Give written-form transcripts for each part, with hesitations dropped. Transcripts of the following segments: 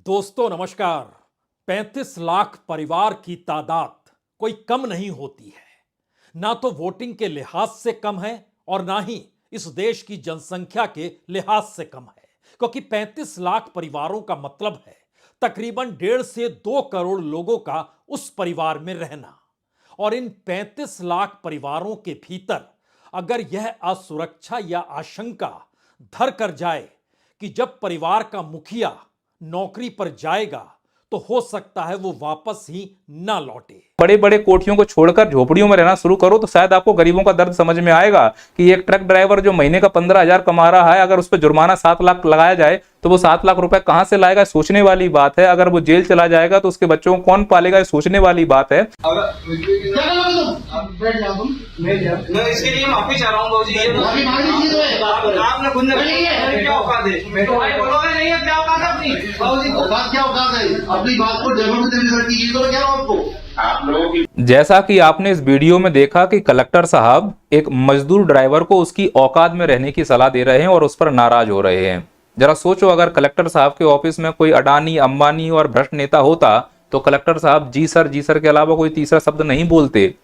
दोस्तों नमस्कार। 35 लाख परिवार की तादाद कोई कम नहीं होती है। ना तो वोटिंग के लिहाज से कम है और ना ही इस देश की जनसंख्या के लिहाज से कम है, क्योंकि 35 लाख परिवारों का मतलब है तकरीबन 1.5 से 2 करोड़ लोगों का उस परिवार में रहना। और इन 35 लाख परिवारों के भीतर अगर यह असुरक्षा या आशंका धर कर जाए कि जब परिवार का मुखिया नौकरी पर जाएगा तो हो सकता है वो वापस ही ना लौटे। बड़े बड़े कोठियों को छोड़कर झोपड़ियों में रहना शुरू करो तो शायद आपको गरीबों का दर्द समझ में आएगा कि एक ट्रक ड्राइवर जो महीने का 15,000 कमा रहा है, अगर उस पर जुर्माना 7 लाख लगाया जाए तो वो 7 लाख रुपए कहां से लाएगा, सोचने वाली बात है। अगर वो जेल चला जाएगा तो उसके बच्चों को कौन पालेगा, सोचने वाली बात है। इसके लिए माफी चाह रहा हूँ भाजी। आपने खुद क्या औकात है? बोलोगे नहीं है क्या औकात है अपनी? औकात क्या औकात है? अपनी बात को डेमोक्रेसी कीजिए तो क्या आपको आप लोगों की। जैसा कि आपने इस वीडियो में देखा कि कलेक्टर साहब एक मजदूर ड्राइवर को उसकी औकात में रहने की सलाह दे रहे हैं और उस पर नाराज हो रहे हैं। जरा सोचो, अगर कलेक्टर साहब के ऑफिस में कोई अडानी, अंबानी और भ्रष्ट नेता होता तो कलेक्टर साहब जी सर के अलावा कोई तीसरा शब्द नहीं बोलते।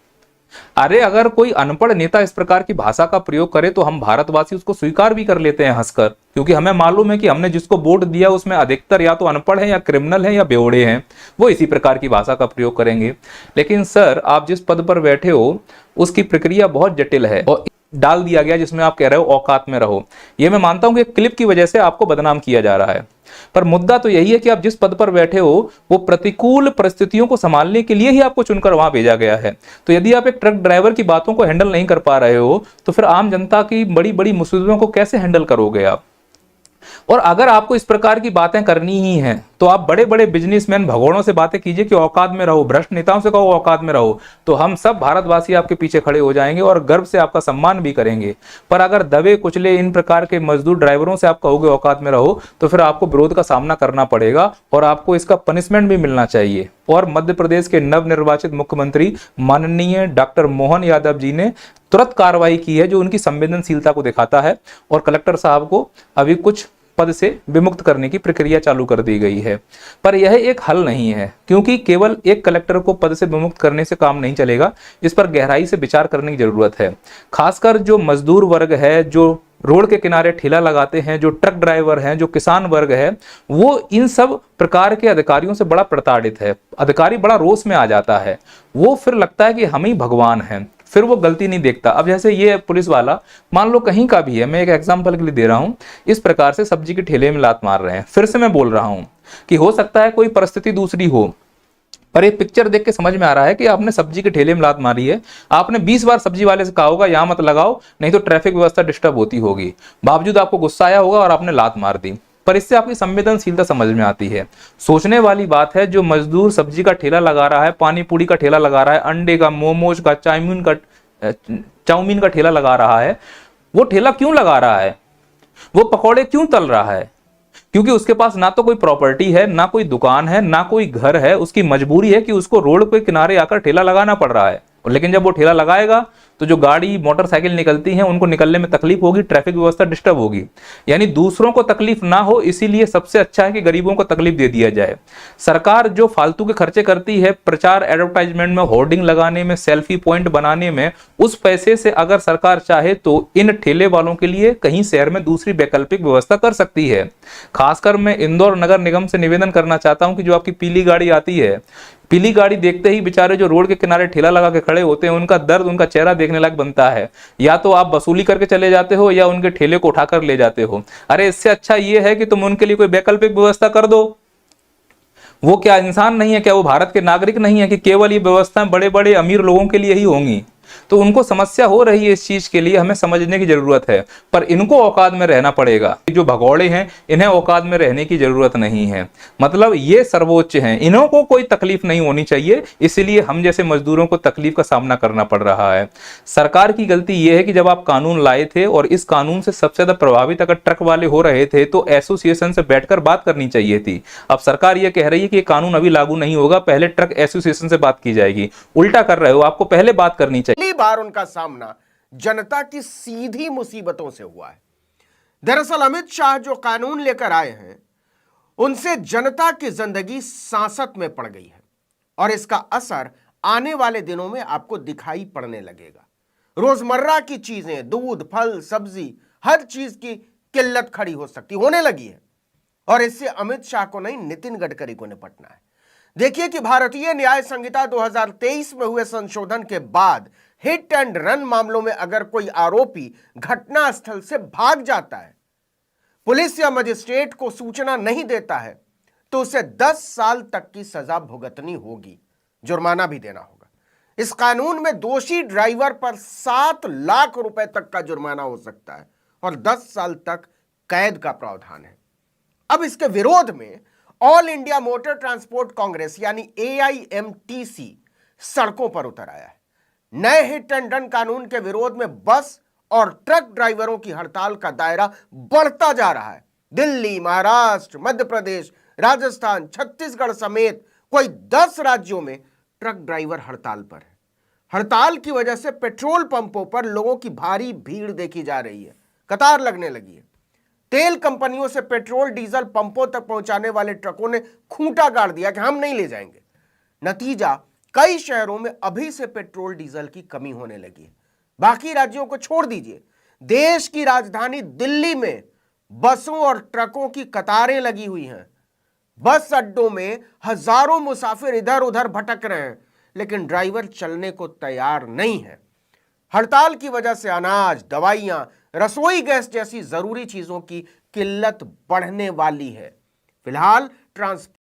अरे अगर कोई अनपढ़ नेता इस प्रकार की भाषा का प्रयोग करे तो हम भारतवासी उसको स्वीकार भी कर लेते हैं हंसकर, क्योंकि हमें मालूम है कि हमने जिसको वोट दिया उसमें अधिकतर या तो अनपढ़ है या क्रिमिनल है या बेवड़े हैं, वो इसी प्रकार की भाषा का प्रयोग करेंगे। लेकिन सर, आप जिस पद पर बैठे हो उसकी प्रक्रिया बहुत जटिल है और डाल दिया गया जिसमें आप कह रहे हो औकात में रहो। ये मैं मानता हूं कि क्लिप की वजह से आपको बदनाम किया जा रहा है, पर मुद्दा तो यही है कि आप जिस पद पर बैठे हो वो प्रतिकूल परिस्थितियों को संभालने के लिए ही आपको चुनकर वहां भेजा गया है। तो यदि आप एक ट्रक ड्राइवर की बातों को हैंडल नहीं कर पा रहे हो तो फिर आम जनता की बड़ी बड़ी मुसीबतों को कैसे हैंडल करोगे आप? और अगर आपको इस प्रकार की बातें करनी ही हैं तो आप बड़े बड़े बिजनेसमैन भगोड़ों से बातें कीजिए कि औकात में रहो, भ्रष्ट नेताओं से कहो औकात में रहो, तो हम सब भारतवासी आपके पीछे खड़े हो जाएंगे और गर्व से आपका सम्मान भी करेंगे। पर अगर दबे कुचले इन प्रकार के मजदूर ड्राइवरों से आप कहोगे औकात में रहो तो फिर आपको विरोध का सामना करना पड़ेगा और आपको इसका पनिशमेंट भी मिलना चाहिए। और मध्य प्रदेश के नवनिर्वाचित मुख्यमंत्री माननीय डॉक्टर मोहन यादव जी ने तुरंत कार्रवाई की है, जो उनकी संवेदनशीलता को दिखाता है, और कलेक्टर साहब को अभी कुछ पद से विमुक्त करने की प्रक्रिया चालू कर दी गई है। पर यह एक हल नहीं है, क्योंकि केवल एक कलेक्टर को पद से विमुक्त करने से काम नहीं चलेगा। इस पर गहराई से विचार करने की जरूरत है। खासकर जो मजदूर वर्ग है, जो रोड के किनारे ठेला लगाते हैं, जो ट्रक ड्राइवर हैं, जो किसान वर्ग है, वो इन सब प्रकार के अधिकारियों से बड़ा प्रताड़ित है। अधिकारी बड़ा रोष में आ जाता है, वो फिर लगता है कि हम ही भगवान हैं, फिर वो गलती नहीं देखता। अब जैसे ये पुलिस वाला मान लो कहीं का भी है, मैं एक एग्जांपल के लिए दे रहा हूं, इस प्रकार से सब्जी के ठेले में लात मार रहे हैं। फिर से मैं बोल रहा हूं कि हो सकता है कोई परिस्थिति दूसरी हो, पर एक पिक्चर देख के समझ में आ रहा है कि आपने सब्जी के ठेले में लात मारी है। आपने 20 बार सब्जी वाले से कहा होगा यहां मत लगाओ नहीं तो ट्रैफिक व्यवस्था डिस्टर्ब होती होगी, बावजूद आपको गुस्सा आया होगा और आपने लात मार दी। पर इससे आपकी संवेदनशीलता समझ में आती है। सोचने वाली बात है, जो मजदूर सब्जी का ठेला लगा रहा है, पानी पूरी का ठेला लगा रहा है, अंडे का, मोमोज का, चाउमीन का ठेला लगा रहा है, वो ठेला क्यों लगा रहा है, वो पकौड़े क्यों तल रहा है? क्योंकि उसके पास ना तो कोई प्रॉपर्टी है, ना कोई दुकान है, ना कोई घर है। उसकी मजबूरी है कि उसको रोड के किनारे आकर ठेला लगाना पड़ रहा है। लेकिन जब वो ठेला लगाएगा तो जो गाड़ी मोटरसाइकिल निकलती हैं उनको निकलने में तकलीफ होगी, ट्रैफिक व्यवस्था डिस्टर्ब होगी। यानी दूसरों को तकलीफ ना हो, इसीलिए सबसे अच्छा है कि गरीबों को तकलीफ दे दिया जाए। सरकार जो फालतू के खर्चे करती है प्रचार एडवर्टाइजमेंट में, होर्डिंग लगाने में, सेल्फी पॉइंट बनाने में, उस पैसे से अगर सरकार चाहे तो इन ठेले वालों के लिए कहीं शहर में दूसरी वैकल्पिक व्यवस्था कर सकती है। खासकर मैं इंदौर नगर निगम से निवेदन करना चाहता हूं कि जो आपकी पीली गाड़ी आती है, पीली गाड़ी देखते ही बेचारे जो रोड के किनारे ठेला लगा के खड़े होते हैं, उनका दर्द, उनका चेहरा देखने लायक बनता है। या तो आप वसूली करके चले जाते हो या उनके ठेले को उठाकर ले जाते हो। अरे इससे अच्छा ये है कि तुम उनके लिए कोई वैकल्पिक व्यवस्था कर दो। वो क्या इंसान नहीं है क्या? वो भारत के नागरिक नहीं है कि केवल ये व्यवस्थाएं बड़े बड़े अमीर लोगों के लिए ही होंगी? तो उनको समस्या हो रही है इस चीज के लिए, हमें समझने की जरूरत है। पर इनको औकात में रहना पड़ेगा। जो भगौड़े हैं इन्हें औकात में रहने की जरूरत नहीं है। मतलब ये सर्वोच्च हैं, इन्हों को कोई तकलीफ नहीं होनी चाहिए, इसलिए हम जैसे मजदूरों को तकलीफ का सामना करना पड़ रहा है। सरकार की गलती यह है कि जब आप कानून लाए थे और इस कानून से सबसे ज्यादा प्रभावित अगर ट्रक वाले हो रहे थे तो एसोसिएशन से बैठकर बात करनी चाहिए थी। अब सरकार यह कह रही है कि ये कानून अभी लागू नहीं होगा, पहले ट्रक एसोसिएशन से बात की जाएगी। उल्टा कर रहे हो, आपको पहले बात करनी चाहिए। पहली बार उनका सामना जनता की सीधी मुसीबतों से हुआ है। दरअसल अमित शाह जो कानून लेकर आए हैं उनसे जनता की जिंदगी सांसत में पड़ गई है और इसका असर आने वाले दिनों में आपको दिखाई पड़ने लगेगा। रोजमर्रा की चीजें, दूध, फल, सब्जी, हर चीज की किल्लत खड़ी हो सकती, होने लगी है और इससे अमित शाह को नहीं, नितिन गडकरी को निपटना है। देखिए कि भारतीय न्याय संहिता 2023 में हुए संशोधन के बाद हिट एंड रन मामलों में अगर कोई आरोपी घटनास्थल से भाग जाता है, पुलिस या मजिस्ट्रेट को सूचना नहीं देता है, तो उसे 10 साल तक की सजा भुगतनी होगी, जुर्माना भी देना होगा। इस कानून में दोषी ड्राइवर पर 7 लाख रुपए तक का जुर्माना हो सकता है और 10 साल तक कैद का प्रावधान है। अब इसके विरोध में all India motor transport Congress यानी AIMTC सड़कों पर उतर आया है। नए हिट एंड रन कानून के विरोध में बस और ट्रक ड्राइवरों की हड़ताल का दायरा बढ़ता जा रहा है। दिल्ली, महाराष्ट्र, मध्य प्रदेश, राजस्थान, छत्तीसगढ़ समेत कोई 10 राज्यों में ट्रक ड्राइवर हड़ताल पर है। हड़ताल की वजह से पेट्रोल पंपों पर लोगों की भारी भीड़ देखी जा रही है, कतार लगने लगी है। तेल कंपनियों से पेट्रोल डीजल पंपों तक पहुंचाने वाले ट्रकों ने खूंटा गाड़ दिया कि हम नहीं ले जाएंगे। नतीजा, कई शहरों में अभी से पेट्रोल डीजल की कमी होने लगी है। बाकी राज्यों को छोड़ दीजिए, देश की राजधानी दिल्ली में बसों और ट्रकों की कतारें लगी हुई हैं। बस अड्डों में हजारों मुसाफिर इधर उधर भटक रहे हैं, लेकिन ड्राइवर चलने को तैयार नहीं है। हड़ताल की वजह से अनाज, दवाइयां, रसोई गैस जैसी जरूरी चीजों की किल्लत बढ़ने वाली है। फिलहाल ट्रांसपोर्ट